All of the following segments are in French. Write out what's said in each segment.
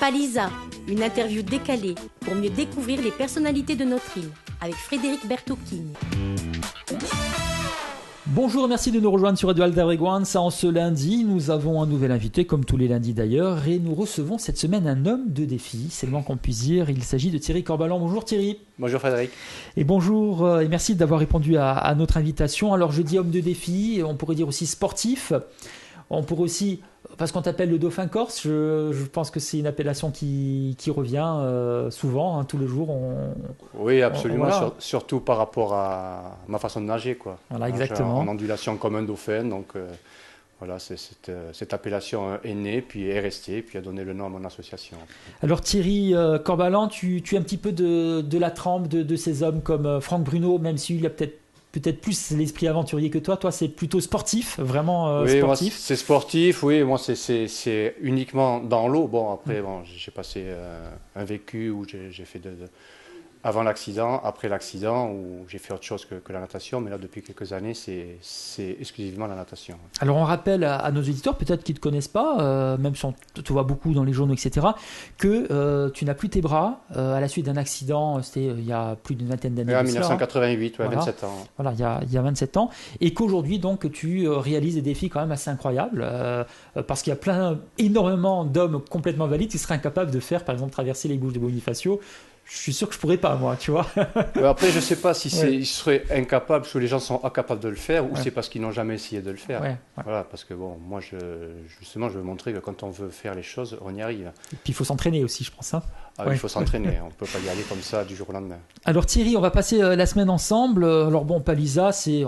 Palisa, une interview décalée pour mieux découvrir les personnalités de notre île, avec Frédéric Bertocchini. Bonjour, merci de nous rejoindre sur Radio Altabriguanza. En ce lundi, nous avons un nouvel invité, comme tous les lundis d'ailleurs, et nous recevons cette semaine un homme de défi, c'est le moins qu'on puisse dire. Il s'agit de Thierry Corbalan. Bonjour Thierry. Bonjour Frédéric. Et bonjour, et merci d'avoir répondu à notre invitation. Alors je dis homme de défi, on pourrait dire aussi sportif. On pourrait aussi, parce qu'on t'appelle le dauphin corse, je pense que c'est une appellation qui revient souvent, hein, tous les jours. Oui, absolument, voilà. surtout par rapport à ma façon de nager, quoi. Voilà, exactement. En ondulation comme un dauphin, donc voilà, cette appellation est née, puis est restée, puis a donné le nom à mon association. Alors Thierry Corbalan, tu es un petit peu de la trempe de ces hommes comme Franck Bruno, même s'il y a peut-être plus l'esprit aventurier que toi. Toi, c'est plutôt sportif, vraiment oui, sportif. Moi, c'est sportif, oui. Moi, c'est uniquement dans l'eau. Bon, après, j'ai passé un vécu où j'ai fait avant l'accident, après l'accident, où j'ai fait autre chose que la natation. Mais là, depuis quelques années, c'est exclusivement la natation. Alors, on rappelle à nos auditeurs, peut-être qu'ils ne te connaissent pas, même si on te voit beaucoup dans les journaux, etc., que tu n'as plus tes bras à la suite d'un accident, c'était il y a plus d'une vingtaine d'années. En 1988, ouais, voilà. 27 ans. Voilà, il y a 27 ans. Et qu'aujourd'hui, donc, tu réalises des défis quand même assez incroyables, parce qu'il y a énormément d'hommes complètement valides qui seraient incapables de faire, par exemple, traverser les Bouches de Bonifacio. Je suis sûr que je pourrais pas, moi, tu vois. Après, je sais pas si ils seraient incapables, parce que les gens sont incapables de le faire, ou c'est parce qu'ils n'ont jamais essayé de le faire. Voilà, parce que bon, moi, justement, je veux montrer que quand on veut faire les choses, on y arrive. Et puis, il faut s'entraîner aussi, je pense. Hein. Il faut s'entraîner, on ne peut pas y aller comme ça du jour au lendemain. Alors Thierry, on va passer la semaine ensemble. Alors bon, Palisa, c'est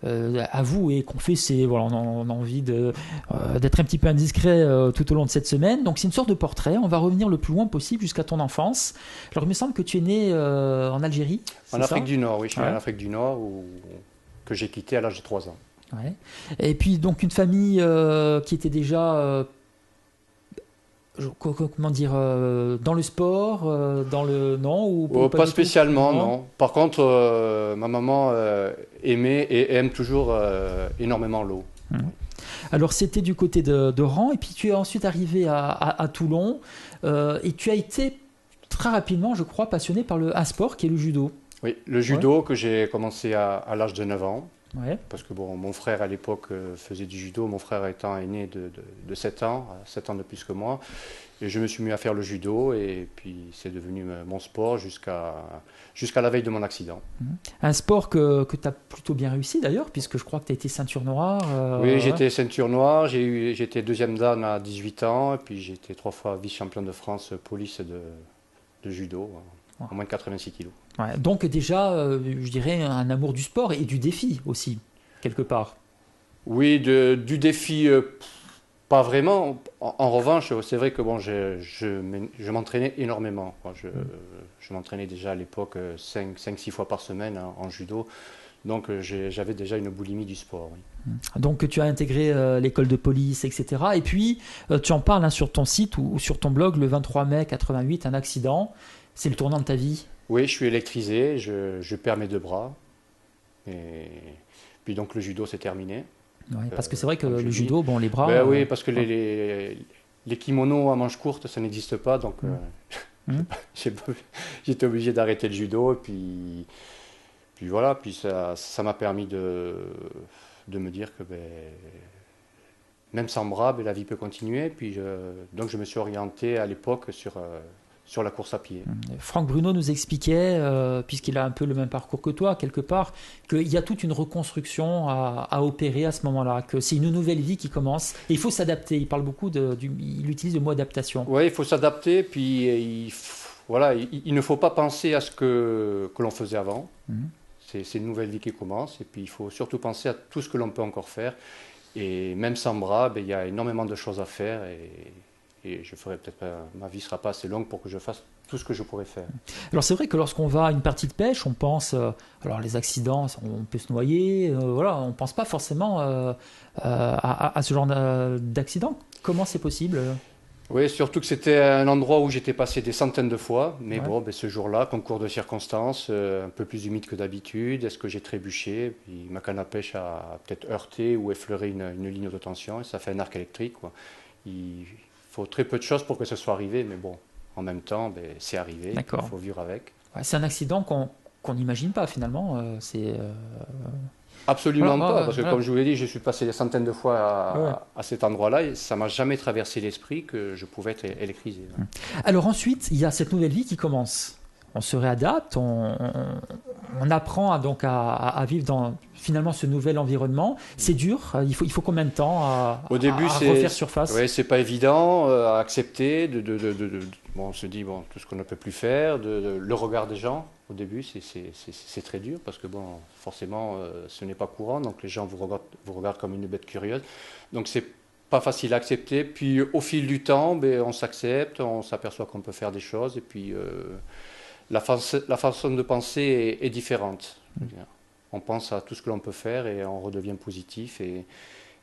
à vous et qu'on fait, voilà, on a envie d'être un petit peu indiscret tout au long de cette semaine. Donc c'est une sorte de portrait. On va revenir le plus loin possible jusqu'à ton enfance. Alors il me semble que tu es né en Algérie. En Afrique du Nord, oui, je suis né en Afrique du Nord que j'ai quitté à l'âge de 3 ans. Ouais. Et puis donc une famille qui était déjà comment dire, dans le sport, dans le non ou pas spécialement, non. Par contre, ma maman aimait et aime toujours énormément l'eau. Alors c'était du côté de Rans, et puis tu es ensuite arrivé à Toulon, et tu as été très rapidement, je crois, passionné par un sport qui est le judo. Oui, le judo que j'ai commencé à l'âge de 9 ans. Ouais. Parce que bon, mon frère à l'époque faisait du judo, mon frère étant aîné de 7 ans, 7 ans de plus que moi. Et je me suis mis à faire le judo et puis c'est devenu mon sport jusqu'à la veille de mon accident. Un sport que tu as plutôt bien réussi d'ailleurs, puisque je crois que tu as été ceinture noire. Oui, j'étais ceinture noire, j'étais deuxième dan à 18 ans et puis j'étais 3 fois vice-champion de France police de judo, en moins de 86 kilos. Ouais, donc déjà, je dirais, un amour du sport et du défi aussi, quelque part. Oui, du défi, pas vraiment. En revanche, c'est vrai que bon, je m'entraînais énormément. Je m'entraînais déjà à l'époque 5-6 fois par semaine en judo. Donc j'avais déjà une boulimie du sport. Oui. Donc tu as intégré l'école de police, etc. Et puis tu en parles sur ton site ou sur ton blog le 23 mai 88, un accident. C'est le tournant de ta vie. Oui, je suis électrisé, je perds mes 2 bras. Et puis donc le judo c'est terminé. Ouais, parce que c'est vrai que le judo, bon, les bras... oui, parce que les kimonos à manches courtes, ça n'existe pas. Donc j'étais obligé d'arrêter le judo. Et puis voilà, puis ça m'a permis de me dire que même sans bras, la vie peut continuer. Puis donc je me suis orienté à l'époque sur la course à pied. Franck Bruno nous expliquait, puisqu'il a un peu le même parcours que toi, quelque part, qu'il y a toute une reconstruction à opérer à ce moment-là, que c'est une nouvelle vie qui commence, et il faut s'adapter. Il parle beaucoup il utilise le mot adaptation. Oui, il faut s'adapter, puis il ne faut pas penser à ce que l'on faisait avant. C'est une nouvelle vie qui commence, et puis il faut surtout penser à tout ce que l'on peut encore faire. Et même sans bras, il y a énormément de choses à faire, et je ferai peut-être ma vie ne sera pas assez longue pour que je fasse tout ce que je pourrais faire. Alors c'est vrai que lorsqu'on va à une partie de pêche, on pense, alors les accidents, on peut se noyer, voilà, on ne pense pas forcément à ce genre d'accident. Comment c'est possible ? Oui, surtout que c'était un endroit où j'étais passé des centaines de fois, mais bon, ce jour-là, concours de circonstances, un peu plus humide que d'habitude, est-ce que j'ai trébuché, puis ma canne à pêche a peut-être heurté ou effleuré une ligne de tension, et ça fait un arc électrique, quoi. Il faut très peu de choses pour que ce soit arrivé, mais bon, en même temps, ben, c'est arrivé, il faut vivre avec. Ouais, c'est un accident qu'on n'imagine pas finalement. Absolument voilà, pas, parce que comme je vous l'ai dit, je suis passé des centaines de fois à cet endroit-là et ça m'a jamais traversé l'esprit que je pouvais être électrisé. Alors ensuite, il y a cette nouvelle vie qui commence. On se réadapte, on apprend à vivre dans finalement ce nouvel environnement. C'est dur, il faut combien de temps à refaire surface? Oui, c'est pas évident à accepter. Bon, on se dit bon, tout ce qu'on ne peut plus faire, le regard des gens. Au début, c'est très dur parce que bon, forcément, ce n'est pas courant, donc les gens vous regardent comme une bête curieuse. Donc c'est pas facile à accepter. Puis au fil du temps, ben, on s'accepte, on s'aperçoit qu'on peut faire des choses et puis la façon de penser est différente. On pense à tout ce que l'on peut faire et on redevient positif et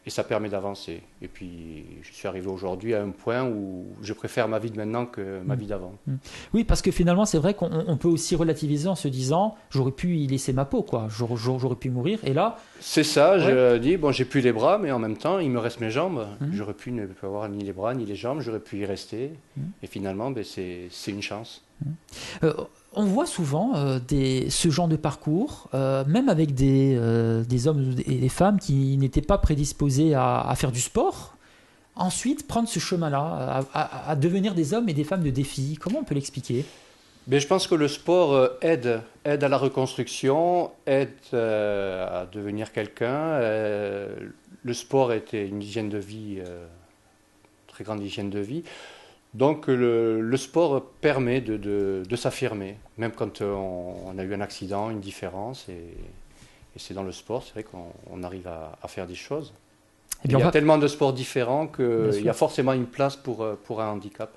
ça permet d'avancer. Et puis, je suis arrivé aujourd'hui à un point où je préfère ma vie de maintenant que ma vie d'avant. Oui, parce que finalement, c'est vrai qu'on peut aussi relativiser en se disant « j'aurais pu y laisser ma peau, quoi. J'aurais pu mourir. » Et là... C'est ça, je dis, bon, j'ai plus les bras, mais en même temps, il me reste mes jambes. J'aurais pu ne pas avoir ni les bras, ni les jambes, j'aurais pu y rester. Et finalement, ben, c'est une chance. On voit souvent ce genre de parcours, même avec des hommes et des femmes qui n'étaient pas prédisposés à faire du sport, ensuite prendre ce chemin-là, à devenir des hommes et des femmes de défi. Comment on peut l'expliquer? Mais je pense que le sport aide à la reconstruction, aide à devenir quelqu'un. Le sport était une hygiène de vie, très grande hygiène de vie. Donc le sport permet de s'affirmer, même quand on a eu un accident, une différence, et c'est dans le sport, c'est vrai qu'on arrive à faire des choses. Il y a tellement de sports différents qu'il y a forcément une place pour un handicap.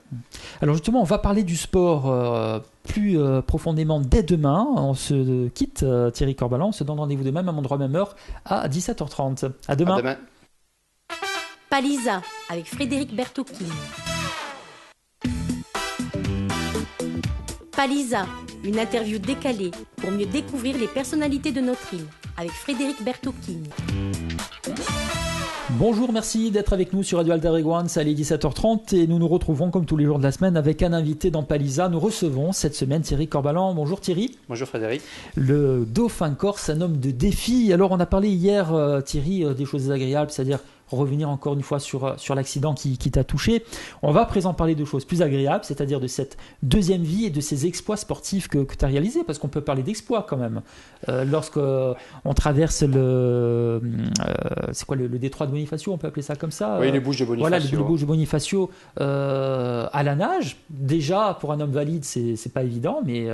Alors justement, on va parler du sport plus profondément dès demain. On se quitte, Thierry Corbalan, on se donne rendez-vous demain, même endroit, même heure, à 17h30. À demain. À demain. Palisa, avec Frédéric Bertocchini. Palisa, une interview décalée pour mieux découvrir les personnalités de notre île, avec Frédéric Bertocchini. Bonjour, merci d'être avec nous sur Radio Alter Ego One, c'est 17h30 et nous nous retrouvons comme tous les jours de la semaine avec un invité dans Palisa. Nous recevons cette semaine Thierry Corbalan. Bonjour Thierry. Bonjour Frédéric. Le dauphin corse, un homme de défi. Alors on a parlé hier Thierry des choses agréables, c'est-à-dire revenir encore une fois sur l'accident qui t'a touché. On va à présent parler de choses plus agréables, c'est-à-dire de cette deuxième vie et de ces exploits sportifs que tu as réalisés, parce qu'on peut parler d'exploits quand même. Lorsqu'on traverse c'est quoi le détroit de Bonifacio, on peut appeler ça comme ça. Oui, les Bouches de Bonifacio. Voilà, les Bouches de Bonifacio à la nage. Déjà, pour un homme valide, c'est pas évident, mais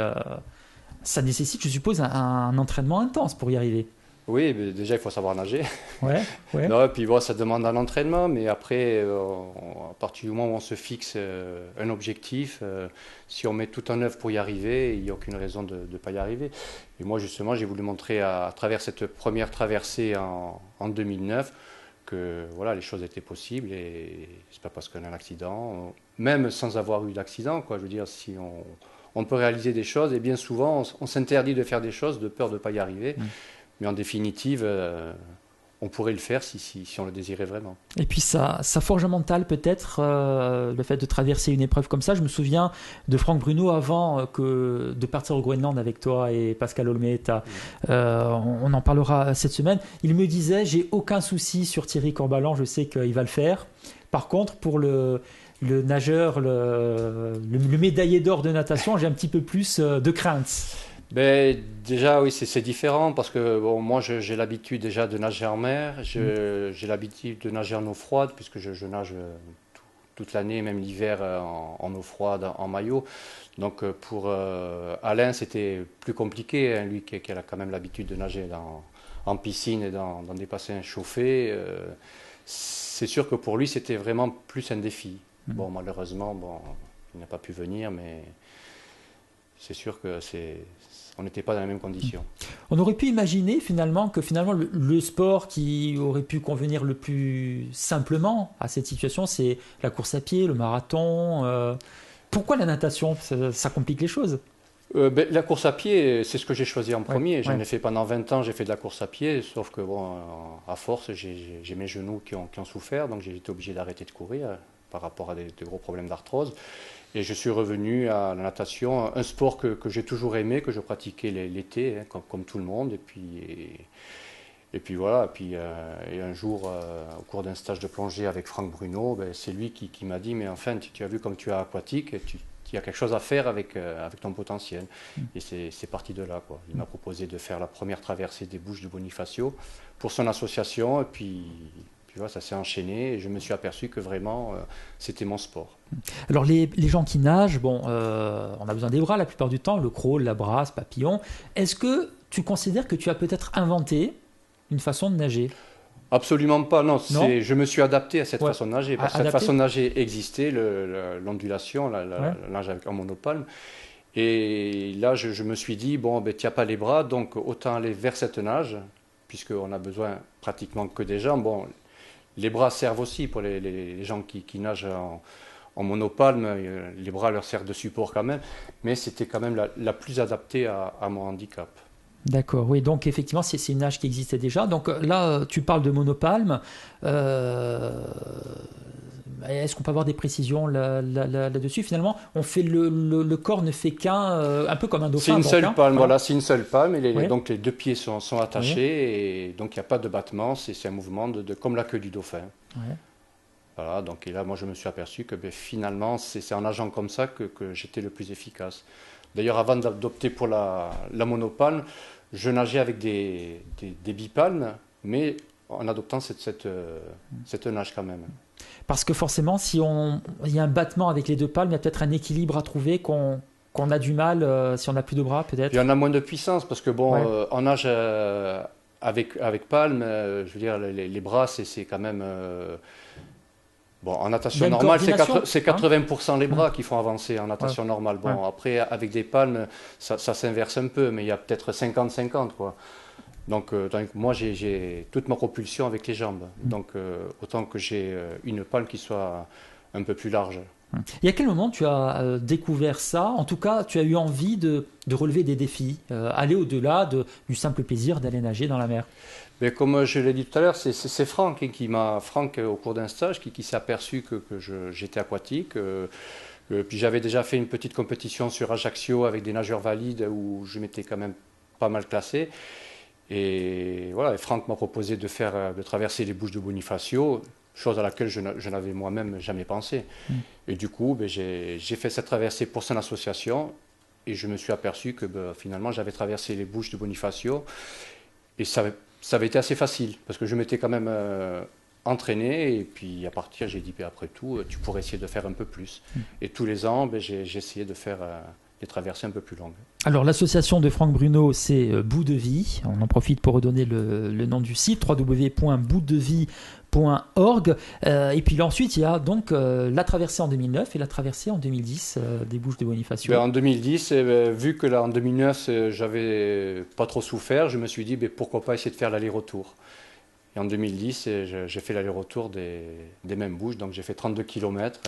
ça nécecite, je suppose, un entraînement intense pour y arriver. Oui, mais déjà il faut savoir nager. Ouais. Non, et puis bon, ça demande un entraînement, mais après, à partir du moment où on se fixe un objectif, si on met tout en œuvre pour y arriver, il n'y a aucune raison de ne pas y arriver. Et moi justement, j'ai voulu montrer à travers cette première traversée en 2009 que voilà, les choses étaient possibles et c'est pas parce qu'on a un accident, même sans avoir eu d'accident, quoi. Je veux dire, si on peut réaliser des choses et bien souvent on s'interdit de faire des choses de peur de ne pas y arriver. Mais en définitive, on pourrait le faire si on le désirait vraiment. Et puis ça forge un mental peut-être, le fait de traverser une épreuve comme ça. Je me souviens de Franck Bruno avant de partir au Groenland avec toi et Pascal Olmeta. On en parlera cette semaine. Il me disait, j'ai aucun souci sur Thierry Corbalan, je sais qu'il va le faire. Par contre, pour le nageur, le médaillé d'or de natation, j'ai un petit peu plus de crainte. Ben, déjà, oui, c'est différent parce que bon, moi, j'ai l'habitude déjà de nager en mer. J'ai l'habitude de nager en eau froide puisque je nage toute l'année, même l'hiver, en eau froide, en maillot. Donc, pour Alain, c'était plus compliqué. Hein, lui qui a quand même l'habitude de nager en piscine et dans des bassins chauffés. C'est sûr que pour lui, c'était vraiment plus un défi. Bon, malheureusement, il n'a pas pu venir, mais c'est sûr que on n'était pas dans les mêmes conditions. On aurait pu imaginer finalement le sport qui aurait pu convenir le plus simplement à cette situation, c'est la course à pied, le marathon. Pourquoi la natation? Ça complique les choses. La course à pied, c'est ce que j'ai choisi en premier. J'en ai fait pendant 20 ans, j'ai fait de la course à pied, sauf que à force, j'ai mes genoux qui ont souffert, donc j'ai été obligé d'arrêter de courir. par rapport à de gros problèmes d'arthrose. Et je suis revenu à la natation, un sport que j'ai toujours aimé, que je pratiquais l'été, hein, comme tout le monde. Et puis voilà, et un jour, au cours d'un stage de plongée avec Franck Bruno, c'est lui qui m'a dit, mais enfin, tu as vu comme tu es aquatique, il y a quelque chose à faire avec ton potentiel. Et c'est parti de là, quoi. Il m'a proposé de faire la première traversée des Bouches de Bonifacio pour son association, et puis voilà, ça s'est enchaîné, et je me suis aperçu que vraiment, c'était mon sport. Alors les gens qui nagent, bon, on a besoin des bras la plupart du temps, le crawl, la brasse, papillon. Est-ce que tu considères que tu as peut-être inventé une façon de nager? Absolument pas, non. Je me suis adapté à cette façon de nager. Parce que cette façon de nager existait, l'ondulation, la nage en monopalme. Et là, je me suis dit, bon, tu n'as pas les bras, donc autant aller vers cette nage, puisqu'on a besoin pratiquement que des jambes. Bon, les bras servent aussi pour les gens qui nagent en monopalme. Les bras leur servent de support quand même, mais c'était quand même la plus adaptée à mon handicap. D'accord, oui, donc effectivement, c'est une nage qui existait déjà. Donc là, tu parles de monopalme. Est-ce qu'on peut avoir des précisions là-dessus? Finalement, on fait le corps ne fait qu'un, un peu comme un dauphin. C'est une seule palme, voilà, c'est une seule palme. Oui. Donc les deux pieds sont attachés, et donc il n'y a pas de battement, c'est un mouvement comme la queue du dauphin. Oui. Voilà, donc et là, moi, je me suis aperçu que finalement, c'est en nageant comme ça que j'étais le plus efficace. D'ailleurs, avant d'opter pour la monopalme, je nageais avec des bipalmes, mais en adoptant cette nage quand même. Parce que forcément, si il y a un battement avec les deux palmes, il y a peut-être un équilibre à trouver qu'on a du mal si on n'a plus de bras, peut-être. Il y en a moins de puissance, parce que bon, en nage avec palme, je veux dire, les bras, c'est quand même... Bon, en natation normale, c'est 80% les bras qui font avancer en natation normale. Bon, après, avec des palmes, ça s'inverse un peu, mais il y a peut-être 50-50, quoi. Donc moi, j'ai toute ma propulsion avec les jambes. Donc, autant que j'ai une palme qui soit un peu plus large. Et à quel moment tu as découvert ça? En tout cas, tu as eu envie de relever des défis, aller au-delà du simple plaisir d'aller nager dans la mer? Mais comme je l'ai dit tout à l'heure, c'est Franck Franck, au cours d'un stage, qui s'est aperçu que j'étais aquatique. Puis j'avais déjà fait une petite compétition sur Ajaccio avec des nageurs valides où je m'étais quand même pas mal classé. Et voilà, et Franck m'a proposé de traverser les Bouches de Bonifacio, chose à laquelle je n'avais moi-même jamais pensé. Et du coup, j'ai fait cette traversée pour son association, et je me suis aperçu que finalement j'avais traversé les Bouches de Bonifacio, et ça avait été assez facile, parce que je m'étais quand même entraîné, et puis à partir, j'ai dit, après tout, tu pourrais essayer de faire un peu plus. Et tous les ans, j'ai essayé de faire des traversées un peu plus longues. Alors l'association de Franck Bruno, c'est Bout de Vie. On en profite pour redonner le nom du site, www.boutdevie.org. Et puis là, ensuite, il y a donc la traversée en 2009 et la traversée en 2010 des Bouches de Bonifacio. En 2010, vu que là, en 2009, j'avais pas trop souffert, je me suis dit, pourquoi pas essayer de faire l'aller-retour. Et en 2010, j'ai fait l'aller-retour des mêmes Bouches, donc j'ai fait 32 km,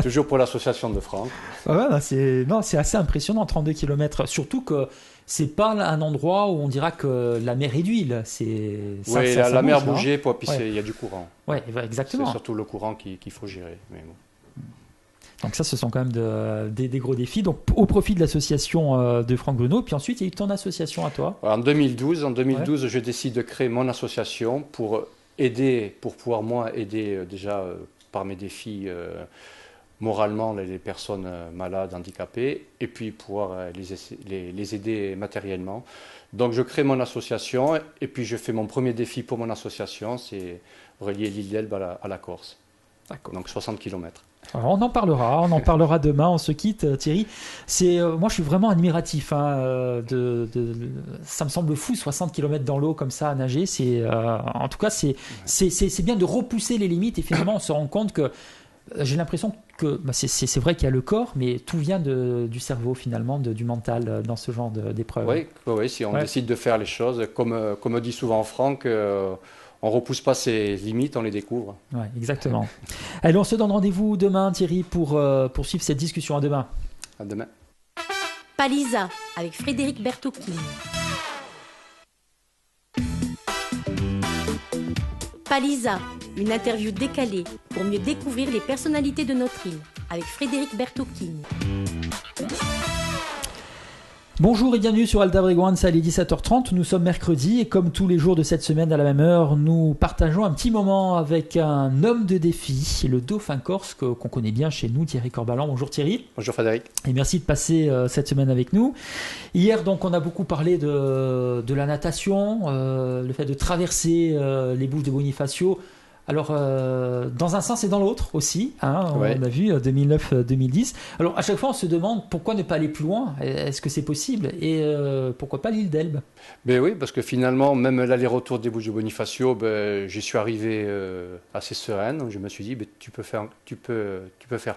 toujours pour l'association de Franck. Ouais, c'est assez impressionnant, 32 km, surtout que c'est pas un endroit où on dira que la mer est d'huile. Oui, la mer bougeait, puis il y a du courant. Oui, exactement. C'est surtout le courant qu'il faut gérer. Mais bon. Donc ça, ce sont quand même des gros défis. Donc au profit de l'association de Franck Bruno, puis ensuite il y a eu ton association à toi. En 2012, je décide de créer mon association pour pouvoir moi aider déjà par mes défis moralement les personnes malades, handicapées, et puis pouvoir les aider matériellement. Donc je crée mon association, et puis je fais mon premier défi pour mon association, c'est relier l'île d'Elbe à la Corse. D'accord. Donc 60 km. Alors on en parlera demain, on se quitte Thierry. Moi je suis vraiment admiratif, ça me semble fou, 60 km dans l'eau comme ça à nager, en tout cas c'est bien de repousser les limites, et finalement on se rend compte que j'ai l'impression que c'est vrai qu'il y a le corps, mais tout vient du cerveau finalement, du mental dans ce genre d'épreuve. Oui, si on décide de faire les choses, comme dit souvent Franck, on ne repousse pas ses limites, on les découvre. Oui, exactement. Allez, on se donne rendez-vous demain, Thierry, pour poursuivre cette discussion. À demain. À demain. Palisa, avec Frédéric Bertocchini. Palisa, Une interview décalée pour mieux découvrir les personnalités de notre île avec Frédéric Bertocchini. Bonjour et bienvenue sur Alta Breguanza, il est 17h30, nous sommes mercredi et comme tous les jours de cette semaine à la même heure, nous partageons un petit moment avec un homme de défi, le dauphin corse qu'on connaît bien chez nous, Thierry Corbalan. Bonjour Thierry. Bonjour Frédéric. Et merci de passer cette semaine avec nous. Hier donc on a beaucoup parlé de la natation, le fait de traverser les bouches de Bonifacio. Alors, dans un sens et dans l'autre aussi, hein, on a vu 2009-2010. Alors, à chaque fois, on se demande pourquoi ne pas aller plus loin. Est-ce que c'est possible? Et pourquoi pas l'île d'Elbe? Ben oui, parce que finalement, même l'aller-retour des Bouches de Bonifacio, j'y suis arrivé assez serein. Donc, je me suis dit, tu peux faire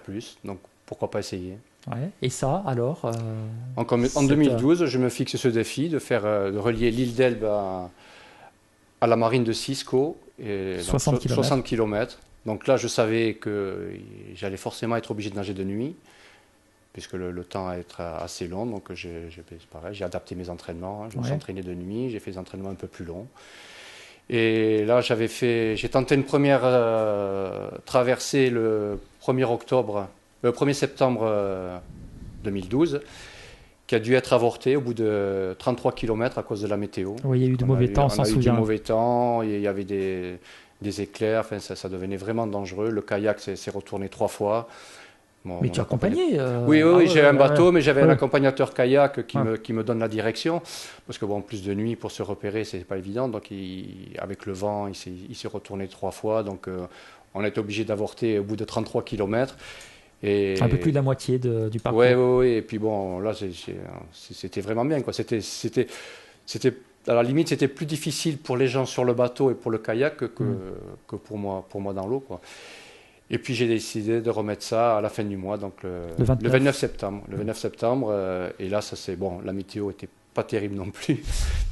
plus. Donc, pourquoi pas essayer? Ouais. Et ça, alors En 2012, je me fixe ce défi de relier l'île d'Elbe à la marine de Cisco. Et 60 km. Donc là, je savais que j'allais forcément être obligé de nager de nuit, puisque le temps va être assez long. Donc j'ai adapté mes entraînements. Je me suis entraîné de nuit, j'ai fait des entraînements un peu plus longs. Et là, j'ai tenté une première traversée le 1er septembre 2012. Qui a dû être avorté au bout de 33 km à cause de la météo. Oui, il y a eu de mauvais temps, on s'en souvient. Il y a eu du mauvais temps, il y avait des éclairs, enfin, ça devenait vraiment dangereux. Le kayak s'est retourné 3 fois. Bon, mais tu as accompagné Oui, j'ai un bateau, mais j'avais un accompagnateur kayak qui me donne la direction. Parce que, en plus de nuit, pour se repérer, c'est pas évident. Donc, avec le vent, il s'est retourné 3 fois. Donc, on a été obligé d'avorter au bout de 33 km. Et un peu plus de la moitié du parcours. Oui. Et puis là, c'était vraiment bien, quoi. C'était, à la limite, c'était plus difficile pour les gens sur le bateau et pour le kayak que pour moi dans l'eau, quoi. Et puis j'ai décidé de remettre ça à la fin du mois, donc le 29 septembre. Le 29 septembre, et là, la météo était pas terrible non plus,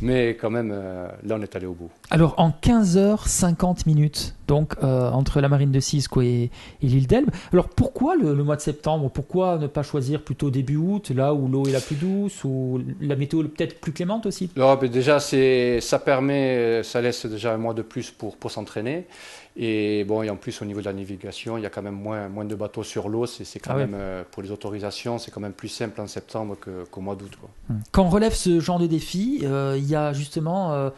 mais quand même, là, on est allé au bout. Alors, en 15h50, donc entre la marine de Cisco et l'île d'Elbe. Alors, pourquoi le mois de septembre? Pourquoi ne pas choisir plutôt début août, là où l'eau est la plus douce, ou la météo peut-être plus clémente aussi? Alors, déjà, ça laisse déjà un mois de plus pour s'entraîner. Et en plus, au niveau de la navigation, il y a quand même moins de bateaux sur l'eau. C'est quand même, pour les autorisations, c'est quand même plus simple en septembre qu'au mois d'août, quoi. Quand on relève ce genre de défi, il y a justement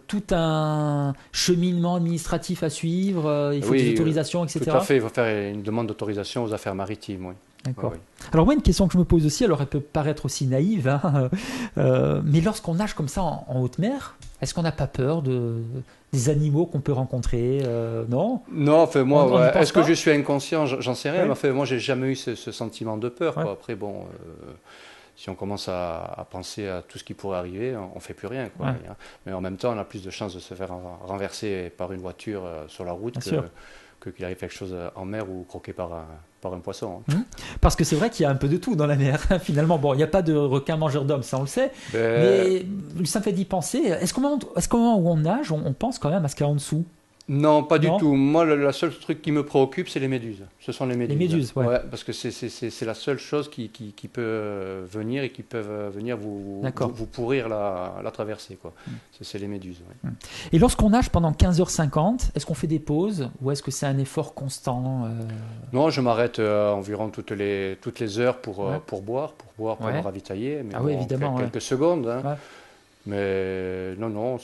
tout un cheminement administratif à suivre, il faut des autorisations, etc. Tout à fait, il faut faire une demande d'autorisation aux affaires maritimes, oui. D'accord. Alors moi, une question que je me pose aussi, alors elle peut paraître aussi naïve, hein, mais lorsqu'on nage comme ça en haute mer, est-ce qu'on n'a pas peur des animaux qu'on peut rencontrer? Non. Non, enfin moi, est-ce que je suis inconscient? J'en sais rien. Mais enfin, moi, j'ai jamais eu ce sentiment de peur, quoi. Après, si on commence à penser à tout ce qui pourrait arriver, on ne fait plus rien, quoi. Mais en même temps, on a plus de chances de se faire renverser par une voiture sur la route qu'il arrive quelque chose en mer ou croqué par un poisson. Parce que c'est vrai qu'il y a un peu de tout dans la mer. Finalement, il n'y a pas de requin mangeur d'hommes, ça on le sait. Mais ça me fait d'y penser. Est-ce qu'au moment où on nage, on pense quand même à ce qu'il y a en dessous? Non, pas du tout. Moi, le seul truc qui me préoccupe, c'est les méduses. Ce sont les méduses. Les méduses, ouais. Parce que c'est la seule chose qui peut venir et qui peuvent venir vous pourrir la traversée, quoi. C'est les méduses. Ouais. Et lorsqu'on nage pendant 15h50, est-ce qu'on fait des pauses ou est-ce que c'est un effort constant Non, je m'arrête environ toutes les heures pour boire, pour me ravitailler. Mais évidemment. Quelques secondes. Hein. Mais non,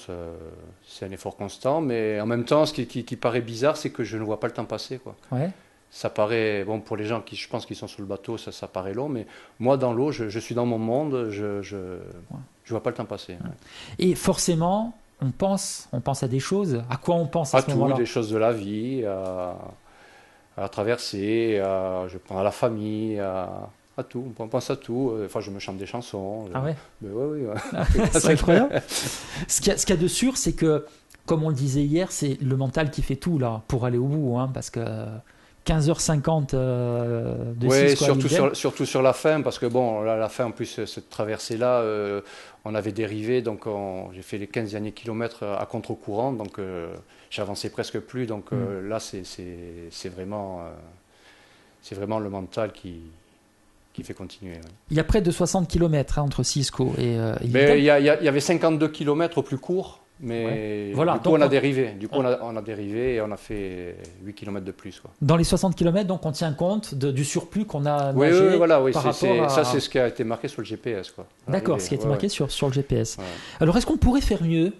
c'est un effort constant. Mais en même temps, ce qui paraît bizarre, c'est que je ne vois pas le temps passer, quoi. Ça paraît, pour les gens je pense qu'ils sont sur le bateau, ça paraît long. Mais moi, dans l'eau, je suis dans mon monde, je vois pas le temps passer. Et forcément, on pense à des choses. À quoi on pense à ce moment-là? Des choses de la vie, à la traversée, à la famille, à tout, on pense à tout. Enfin, je me chante des chansons. Ah ouais? Mais oui. C'est incroyable. Ce qu'il y a de sûr, c'est que, comme on le disait hier, c'est le mental qui fait tout là pour aller au bout, hein, parce que 15h50 de surtout sur la fin, parce que la fin, en plus, cette traversée-là, on avait dérivé, donc j'ai fait les 15 derniers kilomètres à contre-courant, donc j'avançais presque plus, donc là, c'est vraiment le mental qui fait continuer. Ouais. Il y a près de 60 km entre Cisco et il y avait 52 km au plus court, Mais voilà, du coup, on a dérivé. Du coup, on a dérivé et on a fait 8 km de plus, quoi. Dans les 60 km, donc on tient compte du surplus qu'on a Oui, nagé voilà, oui, par rapport à... ça, c'est ce qui a été marqué sur le GPS, quoi. D'accord, ce qui a été marqué sur le GPS. Ouais. Alors, est-ce qu'on pourrait faire mieux?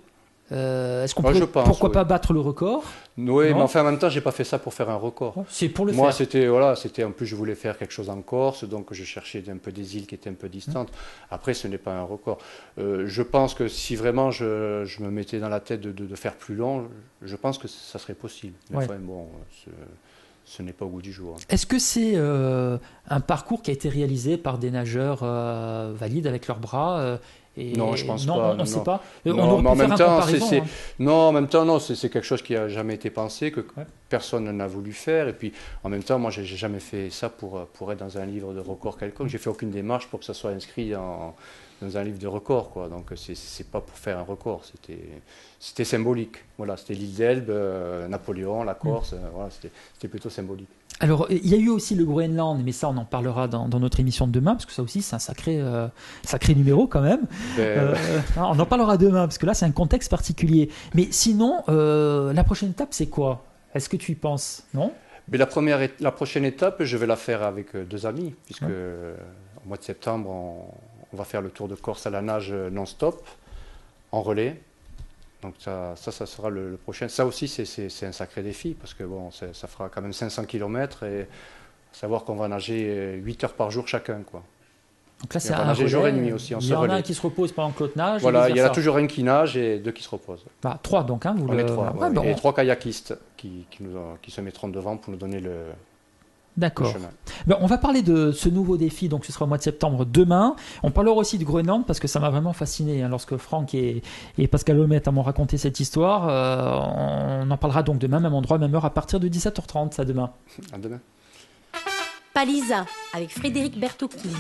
Est-ce qu'on pourrait, je pense, pourquoi oui. pas battre le record? Oui, Non. mais enfin, en même temps, j'ai pas fait ça pour faire un record. C'est pour le Moi, faire. c'était en plus, je voulais faire quelque chose en Corse, donc je cherchais un peu des îles qui étaient un peu distantes. Après, ce n'est pas un record. Je pense que si vraiment je me mettais dans la tête de faire plus long, je pense que ça serait possible. Mais enfin, bon, ce n'est pas au goût du jour. Est-ce que c'est un parcours qui a été réalisé par des nageurs valides avec leurs bras non, je pense pas. pas. On ne sait pas. Non, mais en même temps, hein. c'est quelque chose qui n'a jamais été pensé, que personne n'a voulu faire. Et puis, en même temps, moi, j'ai jamais fait ça pour être dans un livre de record quelconque. J'ai fait aucune démarche pour que ça soit inscrit dans un livre de record, quoi. Donc, c'est pas pour faire un record. C'était symbolique. Voilà, c'était l'île d'Elbe, Napoléon, la Corse. Voilà, c'était plutôt symbolique. Alors, il y a eu aussi le Groenland, mais ça, on en parlera dans notre émission de demain, parce que ça aussi, c'est un sacré numéro quand même. On en parlera demain, parce que là, c'est un contexte particulier. Mais sinon, la prochaine étape, c'est quoi? Est-ce que tu y penses? Non? Mais la prochaine étape, je vais la faire avec 2 amis, puisque au mois de septembre, on va faire le tour de Corse à la nage non-stop, en relais. Donc ça sera le prochain. Ça aussi, c'est un sacré défi, parce que bon, ça fera quand même 500 km, et savoir qu'on va nager 8 heures par jour chacun, quoi. Donc là, c'est un relais. jour et demi aussi. Il y en a un qui se repose pendant que l'autre nage. Voilà, il y en a toujours un qui nage et 2 qui se reposent. 3 donc. Hein, on est 3. Bon. Et 3 kayakistes qui se mettront devant pour nous donner le chemin. Ben, on va parler de ce nouveau défi, donc ce sera au mois de septembre demain. On parlera aussi de Groenland parce que ça m'a vraiment fasciné lorsque Franck et Pascal Lemaitre m'ont raconté cette histoire. On en parlera donc demain, même endroit, même heure, à partir de 17h30, ça demain. À demain. Palisa avec Frédéric Bertocchini.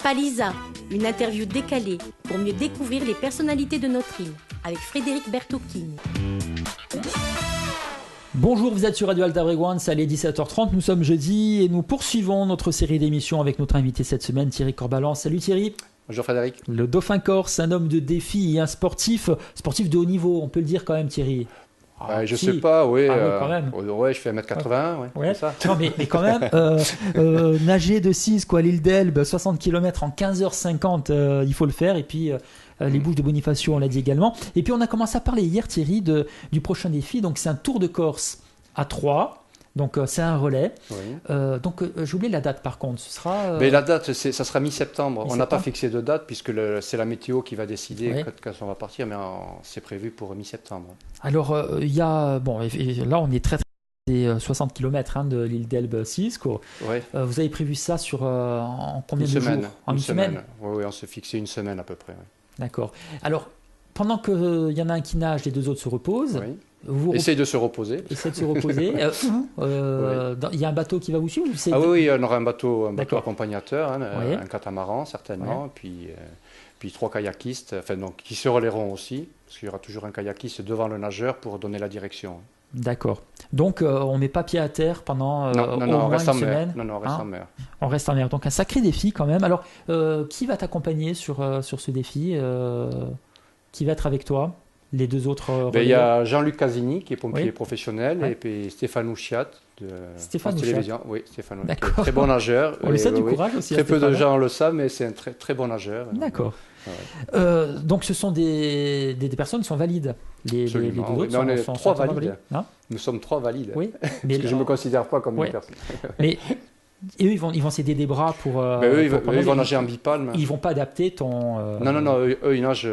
Palisa, une interview décalée pour mieux découvrir les personnalités de notre île avec Frédéric Bertocchini. Bonjour, vous êtes sur Radio Alta Brégoine, ça est 17h30, nous sommes jeudi et nous poursuivons notre série d'émissions avec notre invité cette semaine, Thierry Corbalan. Salut Thierry. Bonjour Frédéric. Le Dauphin Corse, un homme de défi et un sportif de haut niveau, on peut le dire quand même Thierry. Je sais pas, oui. Quand même. Ouais, je fais 1m80, ouais. C'est ça. Non, mais quand même, nager de 6, quoi, l'île d'Elbe, 60 km en 15h50, il faut le faire. Et puis, les Bouches de Bonifacio, on l'a dit également. Et puis, on a commencé à parler hier, Thierry, du prochain défi. Donc, c'est un Tour de Corse à 3. Donc, c'est un relais. Oui. Donc, j'ai oublié la date, par contre. Ce sera... Mais la date, ça sera mi-septembre. On n'a pas fixé de date, puisque c'est la météo qui va décider quand on va partir. Mais c'est prévu pour mi-septembre. Alors, il y a... Bon, là, on est très... C'est 60 km de l'île d'Elbe 6. Quoi. Ouais. Vous avez prévu ça en combien de jours? En une semaine. Oui, on se fixait une semaine à peu près. Ouais. D'accord. Alors, pendant qu'il y en a un qui nage, les 2 autres se reposent. Oui. Essayez de se reposer. Essayez de se reposer. Il y a un bateau qui va vous suivre? Oui, on aura un bateau accompagnateur, un catamaran certainement, puis 3 kayakistes, qui se relayeront aussi, parce qu'il y aura toujours un kayakiste devant le nageur pour donner la direction. D'accord. Donc, on ne met pas pied à terre pendant au moins une semaine. Non, on reste en mer. On reste en mer. Donc, un sacré défi quand même. Alors, qui va t'accompagner sur ce défi? Qui va être avec toi? Les 2 autres il y a Jean-Luc Casini, qui est pompier professionnel, et puis Stéphane Ouchiat de France Télévisions. Oui, Stéphane, très bon nageur. On lui souhaite du courage aussi. Très peu de gens le savent, mais c'est un très, très bon nageur. D'accord. Donc, ce sont des personnes qui sont valides. Les 2 autres sont 3 valides. Nous sommes 3 valides. Oui. Parce que je ne me considère pas comme une personne. Mais eux, ils vont s'aider des bras pour. Eux, ils vont nager en bipalme. Ils ne vont pas adapter ton. Non, eux, ils nagent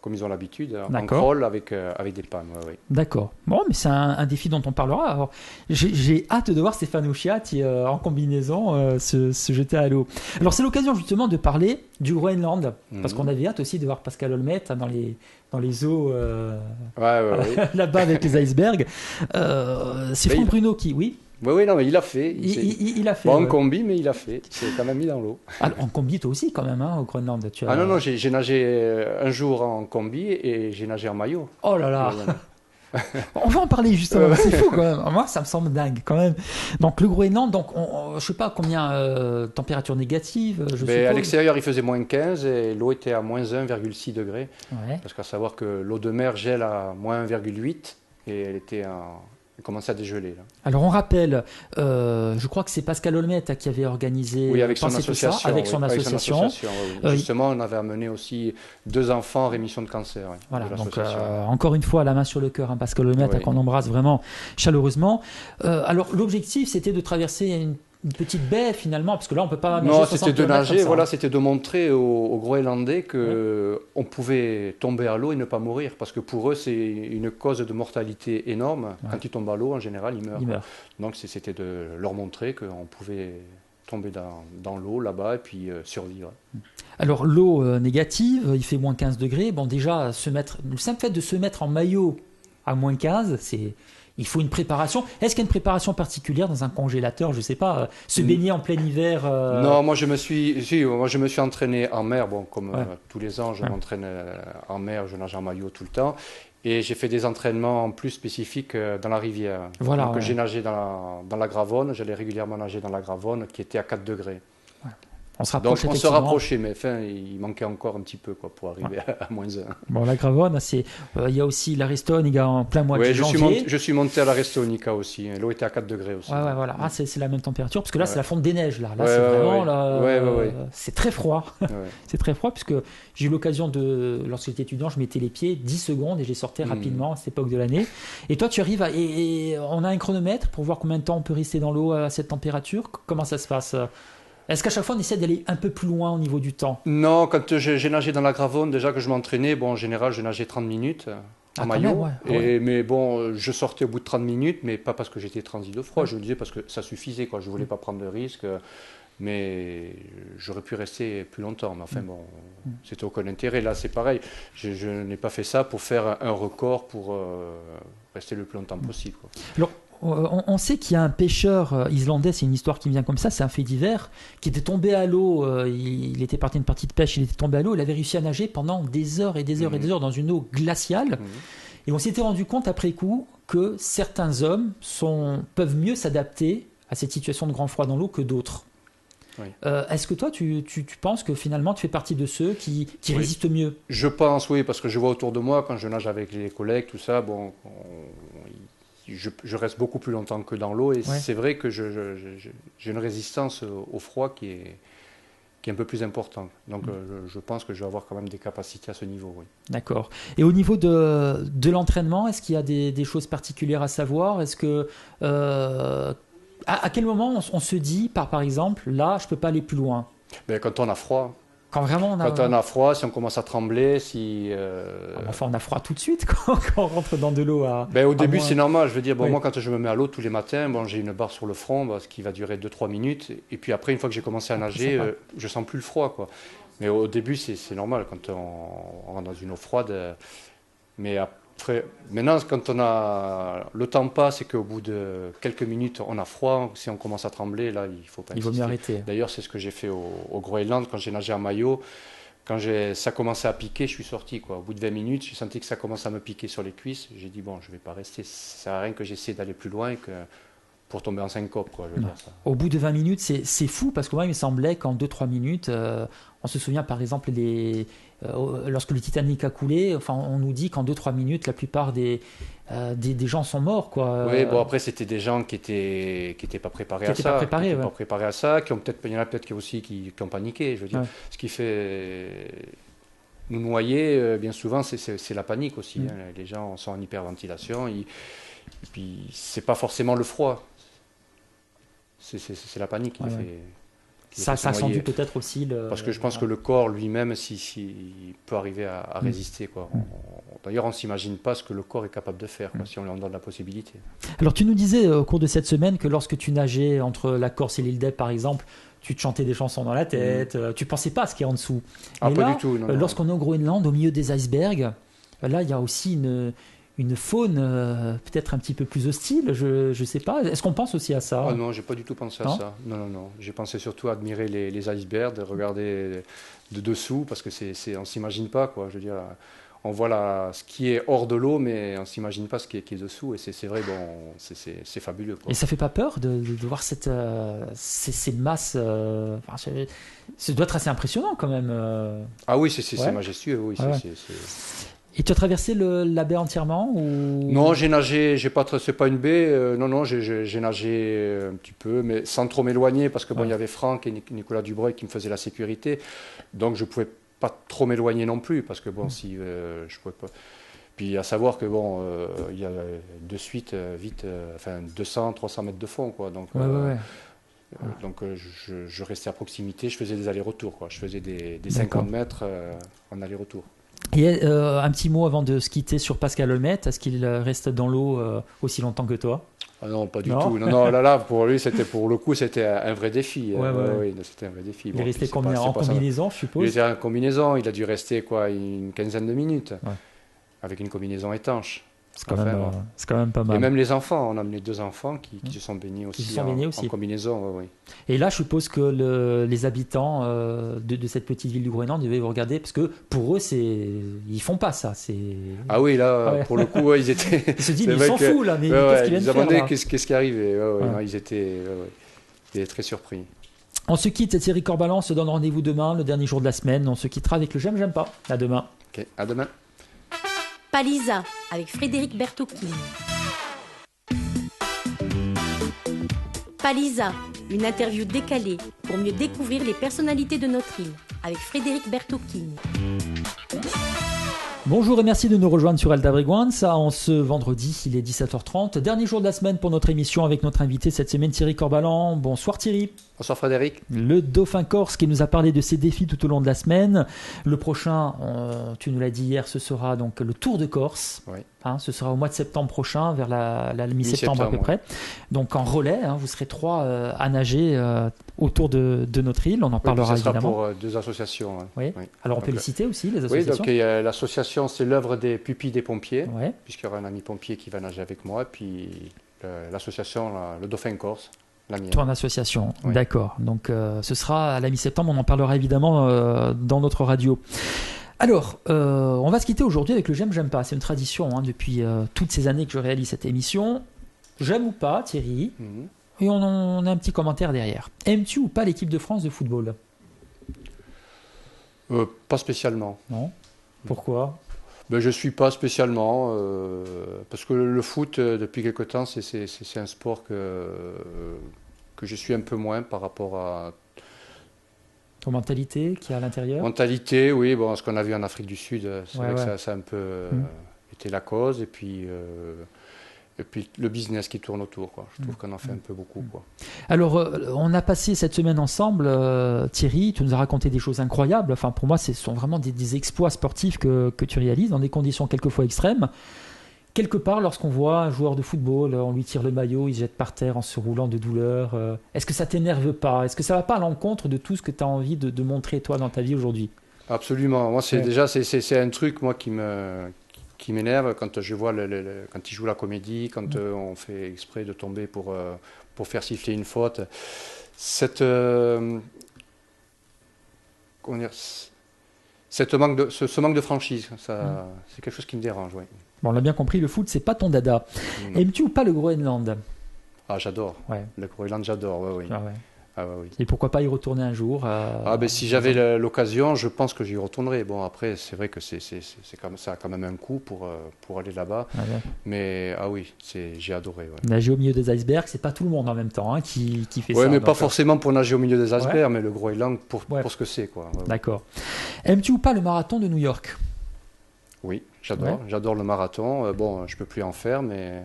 comme ils ont l'habitude, en crawl avec des palmes. Oui. D'accord. Bon, mais c'est un défi dont on parlera. Alors, j'ai hâte de voir Stéphane Ouchiat en combinaison se jeter à l'eau. Alors, c'est l'occasion justement de parler du Groenland, parce qu'on avait hâte aussi de voir Pascal Lemaitre dans les eaux là-bas avec les icebergs. C'est Franck Bruno qui, oui. Oui, non, mais il a fait. Il a fait. En combi, mais il a fait. Il s'est quand même mis dans l'eau. En combi, toi aussi, quand même, au Groenland. Non, j'ai nagé un jour en combi et j'ai nagé en maillot. Oh là là. On va en parler justement, c'est fou quand même. Moi, ça me semble dingue quand même. Donc le Groenland, donc je sais pas combien température négative, je suppose. À l'extérieur, il faisait moins 15 et l'eau était à moins 1,6 degrés. Ouais. Parce qu'à savoir que l'eau de mer gèle à moins 1,8 et elle commençait à dégeler. Là. Alors on rappelle, je crois que c'est Pascal Olmette qui avait organisé Oui, avec son pensé tout ça, association. avec son association. Oui. Justement, on avait amené aussi 2 enfants en rémission de cancer. Voilà, donc encore une fois, la main sur le cœur, hein, Pascal Olmette, qu'on embrasse vraiment chaleureusement. Alors l'objectif, c'était de traverser une petite baie finalement, parce que là on peut pas nager. Non, c'était de nager, voilà, c'était de montrer aux Groenlandais qu'on pouvait tomber à l'eau et ne pas mourir, parce que pour eux c'est une cause de mortalité énorme. Ouais. Quand ils tombent à l'eau, en général, ils meurent. Donc c'était de leur montrer qu'on pouvait tomber dans l'eau là-bas et puis survivre. Alors l'eau négative, il fait moins 15 degrés. Bon déjà, le simple fait de se mettre en maillot à moins 15, il faut une préparation. Est-ce qu'il y a une préparation particulière dans un congélateur? Je ne sais pas, se baigner en plein hiver Non, moi je me suis entraîné en mer. Bon, comme tous les ans, je m'entraîne en mer, je nage en maillot tout le temps. Et j'ai fait des entraînements plus spécifiques dans la rivière. Voilà, donc j'ai nagé dans la Gravonne, j'allais régulièrement nager dans la Gravonne qui était à 4 degrés. Ouais. On se rapproche. Donc on se rapprochait, mais enfin, il manquait encore un petit peu pour arriver à moins 1. Bon, la Gravonne, il y a aussi l'Aristonica en plein mois de janvier. Je suis monté à l'Aristonica aussi. L'eau était à 4 degrés aussi. Ouais, voilà. Ah, c'est la même température, parce que là, c'est la fonte des neiges. Là, c'est vraiment... C'est très froid. C'est très froid, puisque j'ai eu l'occasion lorsque j'étais étudiant, je mettais les pieds 10 secondes et j'ai sorti rapidement à cette époque de l'année. Et toi, tu arrives et on a un chronomètre pour voir combien de temps on peut rester dans l'eau à cette température. Comment ça se passe? Est-ce qu'à chaque fois, on essaie d'aller un peu plus loin au niveau du temps? Non, quand j'ai nagé dans la Gravonne, déjà que je m'entraînais, en général, je nageais 30 minutes en maillot. Même, mais bon, je sortais au bout de 30 minutes, mais pas parce que j'étais transi de froid, je le disais parce que ça suffisait, quoi. Je ne voulais pas prendre de risques, mais j'aurais pu rester plus longtemps. Mais enfin, bon, c'était aucun intérêt. Là, c'est pareil. Je n'ai pas fait ça pour faire un record, pour rester le plus longtemps possible, quoi. Alors, on sait qu'il y a un pêcheur islandais, c'est une histoire qui me vient comme ça, c'est un fait divers, qui était tombé à l'eau, il était parti d'une partie de pêche, il était tombé à l'eau, il avait réussi à nager pendant des heures et des heures et des heures dans une eau glaciale. Et on s'était rendu compte après coup que certains hommes peuvent mieux s'adapter à cette situation de grand froid dans l'eau que d'autres. Oui. Est-ce que toi, tu penses que finalement tu fais partie de ceux qui résistent mieux? Je pense, oui, parce que je vois autour de moi, quand je nage avec les collègues, tout ça, je reste beaucoup plus longtemps que dans l'eau et c'est vrai que j'ai une résistance au froid qui est un peu plus importante. Donc je pense que je vais avoir quand même des capacités à ce niveau. Oui. D'accord. Et au niveau de l'entraînement, est-ce qu'il y a des choses particulières à savoir? Est-ce que à quel moment on se dit, par exemple, là, je ne peux pas aller plus loin? Quand on a froid. Quand vraiment on a froid, si on commence à trembler, Enfin, on a froid tout de suite quand on rentre dans de l'eau. Au début, c'est normal. Je veux dire, moi, quand je me mets à l'eau tous les matins, j'ai une barre sur le front, ce qui va durer 2-3 minutes. Et puis après, une fois que j'ai commencé à nager, je sens plus le froid, quoi. Mais au début, c'est normal quand on rentre dans une eau froide. Mais après, maintenant, quand le temps passe et qu'au bout de quelques minutes, on a froid, si on commence à trembler, là, il faut pas insister. Il vaut mieux arrêter. D'ailleurs, c'est ce que j'ai fait au Groenland quand j'ai nagé en maillot. Quand ça commençait à piquer, je suis sorti, quoi. Au bout de 20 minutes, j'ai senti que ça commençait à me piquer sur les cuisses. J'ai dit, bon, je ne vais pas rester. Ça sert à rien que j'essaie d'aller plus loin pour tomber en syncope, quoi. Je veux dire ça. Au bout de 20 minutes, c'est fou, parce que moi, il me semblait qu'en 2-3 minutes, on se souvient par exemple lorsque le Titanic a coulé, on nous dit qu'en 2-3 minutes, la plupart des gens sont morts, quoi. Oui, après c'était des gens qui étaient pas préparés à ça, pas préparés à ça, il y en a peut-être qui ont paniqué. Je veux dire, ce qui fait nous noyer, bien souvent, c'est la panique aussi. Hein. Les gens sont en hyperventilation, et puis c'est pas forcément le froid, c'est la panique qui fait. Ça a sans doute peut-être aussi parce que je pense que le corps lui-même, il peut arriver à résister, quoi. D'ailleurs, on ne s'imagine pas ce que le corps est capable de faire, quoi, si on lui en donne la possibilité. Alors, tu nous disais au cours de cette semaine que lorsque tu nageais entre la Corse et l'île d'Elbe, par exemple, tu te chantais des chansons dans la tête, tu ne pensais pas à ce qu'il y a en dessous. Ah, pas du tout. Lorsqu'on est au Groenland, au milieu des icebergs, là, il y a aussi une faune peut-être un petit peu plus hostile, je sais pas. Est-ce qu'on pense aussi à ça? Ah non, j'ai pas du tout pensé à ça. Non. J'ai pensé surtout à admirer les icebergs, regarder de dessous, parce que on s'imagine pas, quoi. Je veux dire, on voit ce qui est hors de l'eau, mais on ne s'imagine pas ce qui est dessous. Et c'est vrai, bon, c'est fabuleux, quoi. Et ça fait pas peur de voir ces masses ça doit être assez impressionnant quand même. Ah oui, c'est majestueux. Oui, ouais. Et tu as traversé la baie entièrement ou... Non, j'ai nagé, c'est pas une baie, non, j'ai nagé un petit peu, mais sans trop m'éloigner, parce que il y avait Franck et Nicolas Dubreuil qui me faisaient la sécurité, donc je pouvais pas trop m'éloigner non plus, parce que si je pouvais pas. Puis à savoir que il y a de suite vite 200 300 mètres de fond, quoi, donc donc je restais à proximité, je faisais des allers-retours, quoi. Je faisais des 50 mètres en aller-retour. Et un petit mot avant de se quitter sur Pascal Olmette, est-ce qu'il reste dans l'eau aussi longtemps que toi? Ah non, pas du tout. Non, là, pour lui, pour le coup, c'était un vrai défi. Oui, c'était un vrai défi. Il est resté combien en combinaison, je suppose? Il était en combinaison, il a dû rester une quinzaine de minutes, avec une combinaison étanche. C'est quand même pas mal. Et même les enfants, on a amené 2 enfants qui se sont baignés aussi, en combinaison. Oui. Et là, je suppose que les habitants de cette petite ville du Groenland devaient vous regarder, parce que pour eux, ils font pas ça. Ah oui, là, pour le coup, ils étaient... Ils se disent, ils s'en foutent, là, mais qu'est-ce qu'ils viennent faire, là? Ils se demandaient qu'est-ce qui arrivait. Non, ils étaient très surpris. On se quitte, Thierry Corbalan, on se donne rendez-vous demain, le dernier jour de la semaine. On se quittera avec le J'aime pas. À demain. Ok, à demain. Palisa avec Frédéric Bertocchini. Palisa, une interview décalée pour mieux découvrir les personnalités de notre île avec Frédéric Bertocchini. Bonjour et merci de nous rejoindre sur Alta Briguanza en ce vendredi, il est 17h30. Dernier jour de la semaine pour notre émission avec notre invité cette semaine, Thierry Corbalan. Bonsoir Thierry. Bonsoir Frédéric. Le dauphin corse qui nous a parlé de ses défis tout au long de la semaine. Le prochain, tu nous l'as dit hier, ce sera donc le Tour de Corse. Oui. Ce sera au mois de septembre prochain, vers la mi-septembre à peu près. Donc en relais, vous serez 3 à nager autour de notre île. On en parlera ça sera évidemment. pour 2 associations. Oui. Alors on peut les citer aussi, les Oui, associations. donc l'association, c'est l'œuvre des pupilles des pompiers, Ouais. puisqu'il y aura un ami pompier qui va nager avec moi, puis l'association, le dauphin corse. Ton association, oui. D'accord. Donc ce sera à la mi-septembre, on en parlera évidemment dans notre radio. Alors, on va se quitter aujourd'hui avec le j'aime pas. C'est une tradition depuis toutes ces années que je réalise cette émission. J'aime ou pas, Thierry, et on a un petit commentaire derrière. Aimes-tu ou pas l'équipe de France de football? Pas spécialement. Non. Pourquoi? Je ne suis pas spécialement, parce que le foot, depuis quelque temps, c'est un sport que je suis un peu moins par rapport à... Ton mentalité qui est à l'intérieur? Mentalité, oui, ce qu'on a vu en Afrique du Sud, c'est vrai que ça a un peu été la cause, et puis le business qui tourne autour, quoi. Je trouve qu'on en fait un peu beaucoup, quoi. Alors, on a passé cette semaine ensemble, Thierry, tu nous as raconté des choses incroyables. Enfin, pour moi, ce sont vraiment des exploits sportifs que tu réalises dans des conditions quelquefois extrêmes. Quelque part, lorsqu'on voit un joueur de football, on lui tire le maillot, il se jette par terre en se roulant de douleur. Est-ce que ça t'énerve pas? Est-ce que ça va pas à l'encontre de tout ce que tu as envie de montrer, toi, dans ta vie aujourd'hui? Absolument. Moi, c'est un truc, moi, qui m'énerve quand je vois quand il joue la comédie, quand on fait exprès de tomber pour faire siffler une faute. Ce manque de franchise, c'est quelque chose qui me dérange. Oui. Bon, on l'a bien compris, le foot, c'est pas ton dada. Aimes-tu ou pas le Groenland? Ah, j'adore. Ouais. Le Groenland, j'adore. Oui. Ah ouais. Ah oui. Et pourquoi pas y retourner un jour? Si j'avais l'occasion, je pense que j'y retournerais. Bon, après, c'est vrai que ça a quand même un coût pour aller là-bas. Ah ouais. Mais oui, j'ai adoré. Ouais. Nager au milieu des icebergs, c'est pas tout le monde en même temps qui fait ça. Oui, mais pas forcément pour nager au milieu des icebergs, mais le Groenland pour ce que c'est, quoi. Ouais. D'accord. Aimes-tu ou pas le marathon de New York? Oui, j'adore. Ouais. J'adore le marathon. Je peux plus en faire, mais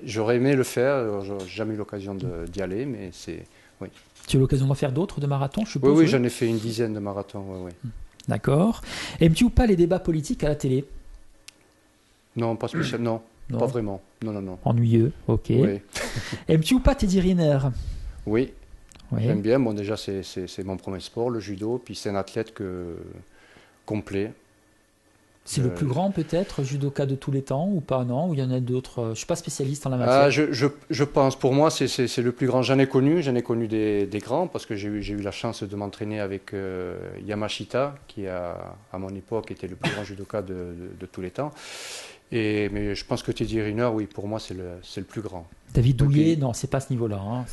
j'aurais aimé le faire. J'ai jamais eu l'occasion d'y aller, mais c'est... Oui. Tu as eu l'occasion d'en faire d'autres de marathons, je suppose? Oui, j'en ai fait une dizaine de marathons. Oui. D'accord. Aimes-tu ou pas les débats politiques à la télé? Non, pas spécialement. Non, pas vraiment. Non. Ennuyeux, ok. Oui. Aimes-tu ou pas Teddy Riner? Oui. J'aime bien. Bon, déjà, c'est mon premier sport, le judo. Puis c'est un athlète complet. C'est le plus grand peut-être, judoka de tous les temps ou pas, non? Ou il y en a d'autres? Je ne suis pas spécialiste en la matière. Je pense, pour moi, c'est le plus grand. J'en ai connu des grands parce que j'ai eu la chance de m'entraîner avec Yamashita, qui à mon époque était le plus grand judoka de tous les temps. Mais je pense que Teddy Riner, oui, pour moi, c'est le plus grand. David Douillet, non, c'est pas ce niveau-là. Hein,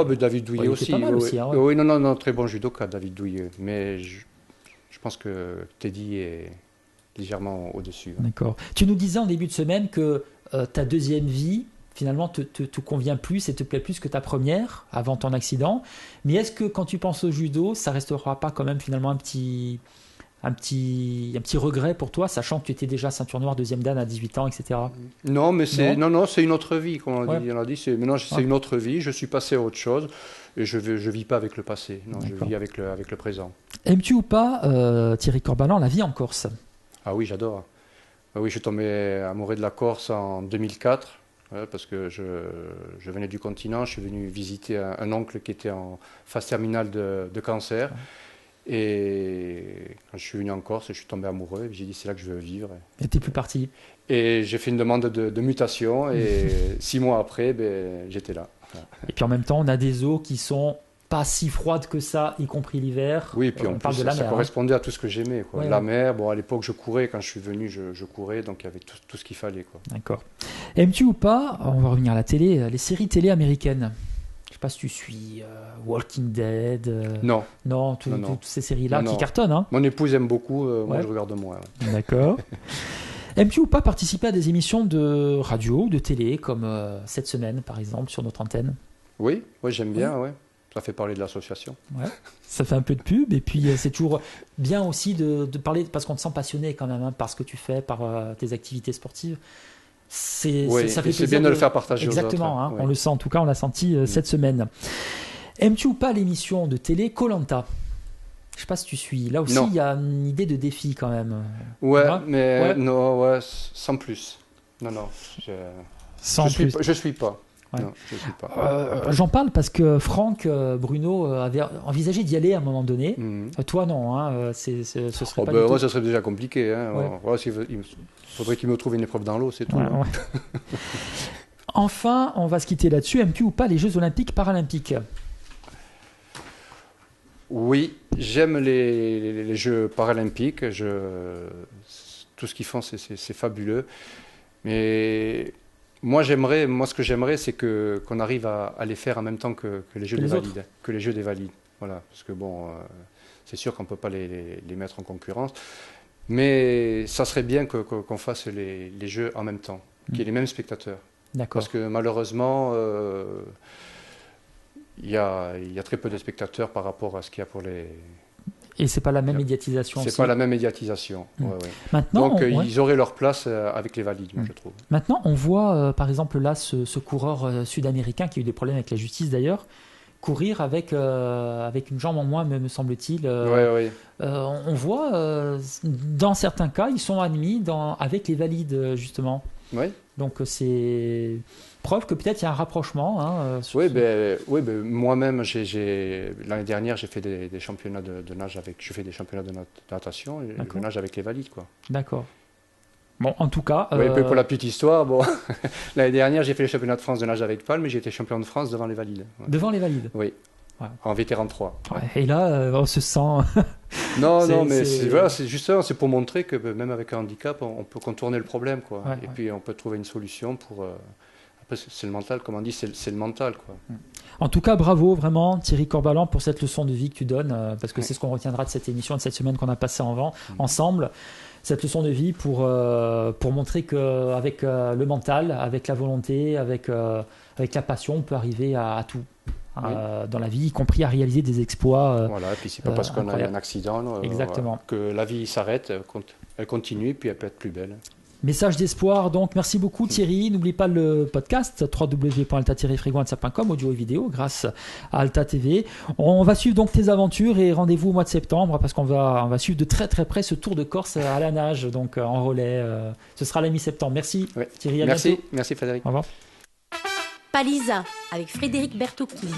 mais David Douillet aussi. Pas mal aussi, hein, ouais. Oui, non, très bon judoka, David Douillet. Mais je pense que Teddy est légèrement au-dessus. Hein. D'accord. Tu nous disais en début de semaine que ta deuxième vie, finalement, te convient plus et te plaît plus que ta première, avant ton accident. Mais est-ce que quand tu penses au judo, ça restera pas quand même finalement un petit regret pour toi, sachant que tu étais déjà ceinture noire deuxième dan à 18 ans, etc. Non, mais c'est une autre vie, comme on a dit. Maintenant, c'est une autre vie. Je suis passé à autre chose et je vis pas avec le passé. Non, je vis avec le présent. Aimes-tu ou pas, Thierry Corbalan, la vie en Corse? Ah oui, j'adore. Ah oui, je suis tombé amoureux de la Corse en 2004, parce que je venais du continent. Je suis venu visiter un oncle qui était en phase terminale de cancer. Et quand je suis venu en Corse, je suis tombé amoureux. J'ai dit, c'est là que je veux vivre. Et t'es plus parti? Et j'ai fait une demande de mutation. Et 6 mois après, j'étais là. Et puis en même temps, on a des eaux qui sont pas si froides que ça, y compris l'hiver. Oui, et puis en parle plus, de la ça mer, correspondait à tout ce que j'aimais. Ouais, la mer, bon, à l'époque, je courais. Quand je suis venu, je courais. Donc, il y avait tout ce qu'il fallait. Quoi. D'accord. Aimes-tu ou pas, on va revenir à la télé, les séries télé américaines? Je sais pas si tu suis Walking Dead. Non. Non, toutes ces séries-là qui cartonnent. Hein. Mon épouse aime beaucoup, moi je regarde moins. Ouais. D'accord. Aimes-tu ou pas participer à des émissions de radio ou de télé, comme cette semaine par exemple, sur notre antenne? Oui, j'aime bien, ouais. Ça fait parler de l'association. Ouais. Ça fait un peu de pub, et puis c'est toujours bien aussi de parler, parce qu'on te sent passionné quand même, par ce que tu fais, par tes activités sportives. Ça fait c'est bien de le faire partager Exactement, aux autres. On le sent, en tout cas, on l'a senti cette semaine. Aimes-tu ou pas l'émission de télé Koh-Lanta? Je ne sais pas si tu suis. Là aussi, il y a une idée de défi quand même. Sans plus. Non. Je suis pas. Ouais. Non, je suis pas. J'en parle parce que Franck Bruno avait envisagé d'y aller à un moment donné. Toi, non. Hein, ce serait pas du tout. Moi, ça serait déjà compliqué. Hein. Ouais. Il faudrait qu'il me trouve une épreuve dans l'eau, c'est tout. Ouais. Enfin, on va se quitter là-dessus. Aimes-tu ou pas les Jeux Olympiques Paralympiques? Oui, j'aime les Jeux Paralympiques. Tout ce qu'ils font, c'est fabuleux. Mais moi, ce que j'aimerais, c'est qu'on arrive à les faire en même temps que les Jeux des Valides. Que les Jeux des Valides. Voilà. Parce que c'est sûr qu'on ne peut pas les mettre en concurrence. Mais ça serait bien qu'on fasse les Jeux en même temps, qu'il y ait les mêmes spectateurs. D'accord. Parce que malheureusement, il y a très peu de spectateurs par rapport à ce qu'il y a pour les... Et c'est pas la même médiatisation. C'est pas la même médiatisation. Ouais. Maintenant, donc ils auraient leur place avec les valides, je trouve. Maintenant, on voit par exemple là ce coureur sud-américain qui a eu des problèmes avec la justice d'ailleurs, courir avec une jambe en moins, me semble-t-il. On voit dans certains cas, ils sont admis avec les valides justement. Oui. Donc c'est preuve que peut-être il y a un rapprochement. Moi-même, l'année dernière, j'ai fait des championnats de nage je fais des championnats de natation et je nage avec les valides, quoi. D'accord. Bon, en tout cas. Pour la petite histoire, l'année dernière, j'ai fait les championnats de France de nage avec palme, mais j'ai été champion de France devant les valides. Ouais. Devant les valides. Oui. Ouais. En vétéran 3. Ouais. Et là, on se sent. c'est juste ça, c'est pour montrer que même avec un handicap, on peut contourner le problème, quoi. Et puis on peut trouver une solution pour. Après, c'est le mental, comme on dit, c'est le mental, quoi. En tout cas, bravo vraiment Thierry Corbalan pour cette leçon de vie que tu donnes, parce que c'est ce qu'on retiendra de cette émission, de cette semaine qu'on a passée ensemble. Cette leçon de vie pour montrer qu'avec le mental, avec la volonté, avec la passion, on peut arriver à tout. Dans la vie, y compris à réaliser des exploits. Voilà, et puis c'est pas parce qu'on a un accident que la vie s'arrête, elle continue, puis elle peut être plus belle. Message d'espoir, donc merci beaucoup Thierry. N'oublie pas le podcast www.alta-fréquenza.com, audio et vidéo grâce à Alta TV. On va suivre donc tes aventures et rendez-vous au mois de septembre parce qu'on va suivre de très très près ce Tour de Corse à la nage, donc en relais. Ce sera la mi-septembre. Merci Thierry, à bientôt. Merci Frédéric. Au revoir. Palisa avec Frédéric Bertocchini.